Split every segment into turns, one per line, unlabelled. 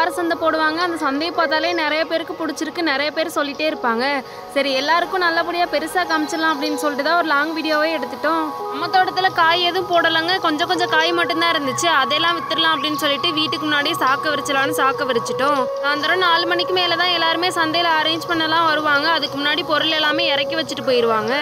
வார சந்தை போடுவாங்க. அந்த சந்தையை பார்த்தாலே நிறைய பேருக்கு பிடிச்சிருக்கு, நிறைய பேர் சொல்லிட்டே இருப்பாங்க. சரி எல்லாருக்கும் நல்லபடியாக பெருசாக காமிச்சிடலாம் அப்படின்னு சொல்லிட்டு தான் ஒரு லாங் வீடியோவே எடுத்துட்டோம். நம்ம தோட்டத்தில் காய் எதுவும் போடலைங்க, கொஞ்சம் கொஞ்சம் காய் மட்டும்தான் இருந்துச்சு. அதெல்லாம் வித்துடலாம் அப்படின்னு சொல்லிட்டு வீட்டுக்கு முன்னாடியே சாக்க விரிச்சலான்னு சாக்க விரிச்சிட்டோம். சாயந்தரம் 4 மணிக்கு மேலே தான் எல்லாருமே சந்தையில் அரேஞ்ச் பண்ணலாம் வருவாங்க. அதுக்கு முன்னாடி பொருள் எல்லாமே இறக்கி வச்சுட்டு போயிடுவாங்க.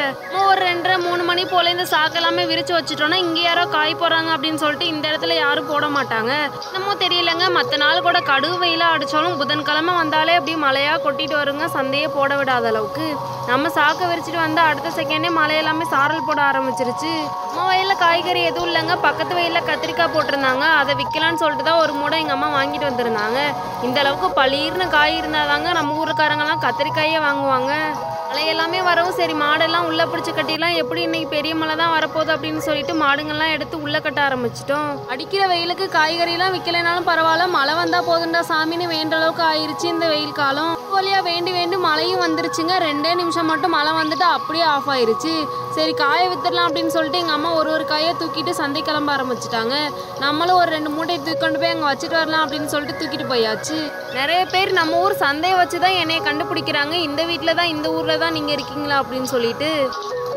ஒரு 2:30-3 மணி போல இந்த சாக்கு எல்லாமே விரிச்சு வச்சுட்டோன்னா இங்கே யாரோ காய் போடுறாங்க அப்படின்னு சொல்லிட்டு இந்த இடத்துல யாரும் போட மாட்டாங்க. என்னமோ தெரியலங்க, மற்ற நாள் கூட கடுகு வெயிலாக அடித்தாலும் புதன்கிழமை வந்தாலே அப்படியே மழையாக கொட்டிட்டு வருங்க, சந்தையே போட விடாத அளவுக்கு. நம்ம சாக்க விரிச்சிட்டு வந்தால் அடுத்த செகண்டே மழை எல்லாமே சாரல் போட ஆரம்பிச்சிருச்சு. நம்ம வயலில் காய்கறி எதுவும் இல்லைங்க, பக்கத்து வயலில் கத்திரிக்காய் போட்டிருந்தாங்க. அதை விற்கலான்னு சொல்லிட்டு தான் ஒரு மூடை எங்கள் அம்மா வாங்கிட்டு வந்திருந்தாங்க. இந்த அளவுக்கு பளீர்னு காய் இருந்தால் தாங்க நம்ம ஊருக்காரங்கெல்லாம் கத்திரிக்காயே வாங்குவாங்க. மழை எல்லாமே வரவும் சரி மாடெல்லாம் உள்ளே பிடிச்சி கட்டிடலாம், எப்படி இன்னைக்கு பெரிய மழை தான் வரப்போகுது அப்படின்னு சொல்லிட்டு மாடுங்கள்லாம் எடுத்து உள்ளே கட்ட ஆரம்பிச்சிட்டோம். அடிக்கிற வெயிலுக்கு காய்கறிலாம் விற்கலைனாலும் பரவாயில்ல, மழை வந்தால் போதுண்டா சாமின்னு வேண்ட அளவுக்கு ஆயிடுச்சு இந்த வெயில் காலம். வழியாக வேண்டி மழையும் வந்துருச்சுங்க. 2 நிமிஷம் மட்டும் மழை வந்துட்டு அப்படியே ஆஃப் ஆயிருச்சு. சரி காயை வித்துடலாம் அப்படின்னு சொல்லிட்டு எங்கள் அம்மா ஒரு காயை தூக்கிட்டு சந்தை கிளம்ப ஆரம்பிச்சிட்டாங்க. நம்மளும் ஒரு 2 மூட்டையை தூக்கி கொண்டு போய் அங்கே வச்சுட்டு வரலாம் அப்படின்னு சொல்லிட்டு தூக்கிட்டு போயாச்சு. நிறைய பேர் நம்ம ஊர் சந்தையை வச்சு தான் என்னைய கண்டுபிடிக்கிறாங்க, இந்த வீட்டில் தான் இந்த ஊரில் தான் நீங்கள் இருக்கீங்களா அப்படின்னு சொல்லிட்டு.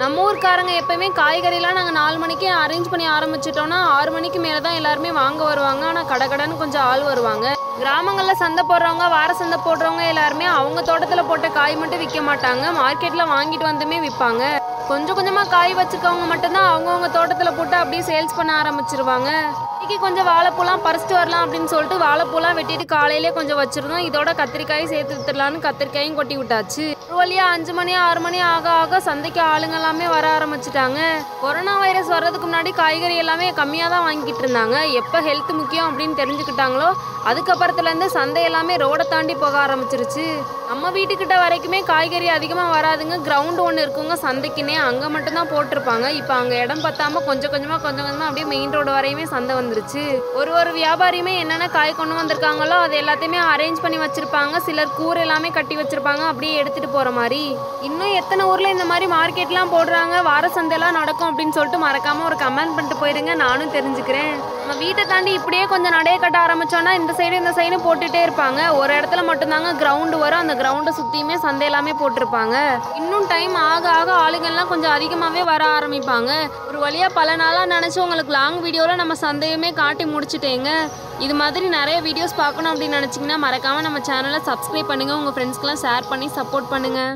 நம்ம ஊருக்காரங்க எப்போயுமே காய்கறிலாம் நாங்கள் 4 மணிக்கு அரேஞ்ச் பண்ணி ஆரம்பிச்சிட்டோன்னா 6 மணிக்கு மேலே தான் எல்லாருமே வாங்க வருவாங்க. ஆனால் கடைன்னு கொஞ்சம் ஆள் வருவாங்க. கிராமங்களில் சந்தை போடுறவங்க, வார சந்தை போடுறவங்க எல்லாருமே அவங்க தோட்டத்தில் போட்ட காய் மட்டும் விற்க மாட்டாங்க, மார்க்கெட்டில் வாங்கிட்டு வந்துமே விற்பாங்க. கொஞ்சம் கொஞ்சமாக காய் வச்சுருக்கவங்க மட்டும்தான் அவங்கவுங்க தோட்டத்தில் போட்டு அப்படியே சேல்ஸ் பண்ண ஆரம்பிச்சிருவாங்க. இன்றைக்கி கொஞ்சம் வாழைப்பூலாம் பறிச்சிட்டு வரலாம் அப்படின்னு சொல்லிட்டு வாழைப்பூலாம் வெட்டிட்டு காலையிலே கொஞ்சம் வச்சுருந்தோம். இதோட கத்திரிக்காயும் சேர்த்து வித்துடலான்னு கத்திரிக்காயும் கொட்டி விட்டாச்சு. ஒரு வழியாக 5 மணி 6 மணி ஆக சந்தைக்கு ஆளுங்க எல்லாமே வர ஆரம்பிச்சிட்டாங்க. கொரோனா வைரஸ் வர்றதுக்கு முன்னாடி காய்கறி எல்லாமே கம்மியாக தான் வாங்கிட்டு இருந்தாங்க. எப்போ ஹெல்த் முக்கியம் அப்படின்னு தெரிஞ்சுக்கிட்டாங்களோ அதுக்கப்புறத்துலேருந்து சந்தை எல்லாமே ரோடை தாண்டி போக ஆரம்பிச்சிருச்சு. நம்ம வீட்டுக்கிட்ட வரைக்குமே காய்கறி அதிகமாக வராதுங்க. கிரவுண்டு ஒன்று இருக்குங்க சந்தைக்குன்னே, அங்கே மட்டும்தான் போட்டிருப்பாங்க. இப்போ அங்கே இடம் பத்தாமல் கொஞ்சம் கொஞ்சமாக அப்படியே மெயின் ரோடு வரையுமே சந்தை வந்துருச்சு. ஒரு வியாபாரியுமே என்னென்ன காய் கொண்டு வந்திருக்காங்களோ அது எல்லாத்தையுமே அரேஞ்ச் பண்ணி வச்சுருப்பாங்க. சிலர் கூரை எல்லாமே கட்டி வச்சுருப்பாங்க அப்படியே எடுத்துகிட்டு போகிற மாதிரி. இன்னும் எத்தனை ஊரில் இந்த மாதிரி மார்க்கெட்லாம் போடுறாங்க, வார சந்தையெல்லாம் நடக்கும் அப்படின்னு சொல்லிட்டு மறக்காமல் ஒரு கமெண்ட் பண்ணிட்டு போயிடுங்க, நானும் தெரிஞ்சுக்கிறேன். நம்ம வீட்டை தாண்டி இப்படியே கொஞ்சம் நடைய கட்ட ஆரம்பித்தோன்னா இந்த சைடு போட்டுகிட்டே இருப்பாங்க. ஒரு இடத்துல மட்டும்தாங்க கிரவுண்டு வரும், அந்த கிரவுண்டை சுற்றியுமே சந்தை எல்லாமே போட்டிருப்பாங்க. இன்னும் டைம் ஆக ஆளுங்கள்லாம் கொஞ்சம் அதிகமாகவே வர ஆரம்பிப்பாங்க. ஒரு வழியாக பல நாளாக நினச்சி உங்களுக்கு லாங் வீடியோவில் நம்ம சந்தையுமே காட்டி முடிச்சுட்டேங்க. இது மாதிரி நிறைய வீடியோஸ் பார்க்கணும் அப்படின்னு நினச்சிங்கன்னா மறக்காமல் நம்ம சேனலை சப்ஸ்கிரைப் பண்ணுங்கள், உங்கள் ஃப்ரெண்ட்ஸ்க்கெலாம் ஷேர் பண்ணி சப்போர்ட் பண்ணுங்கள்.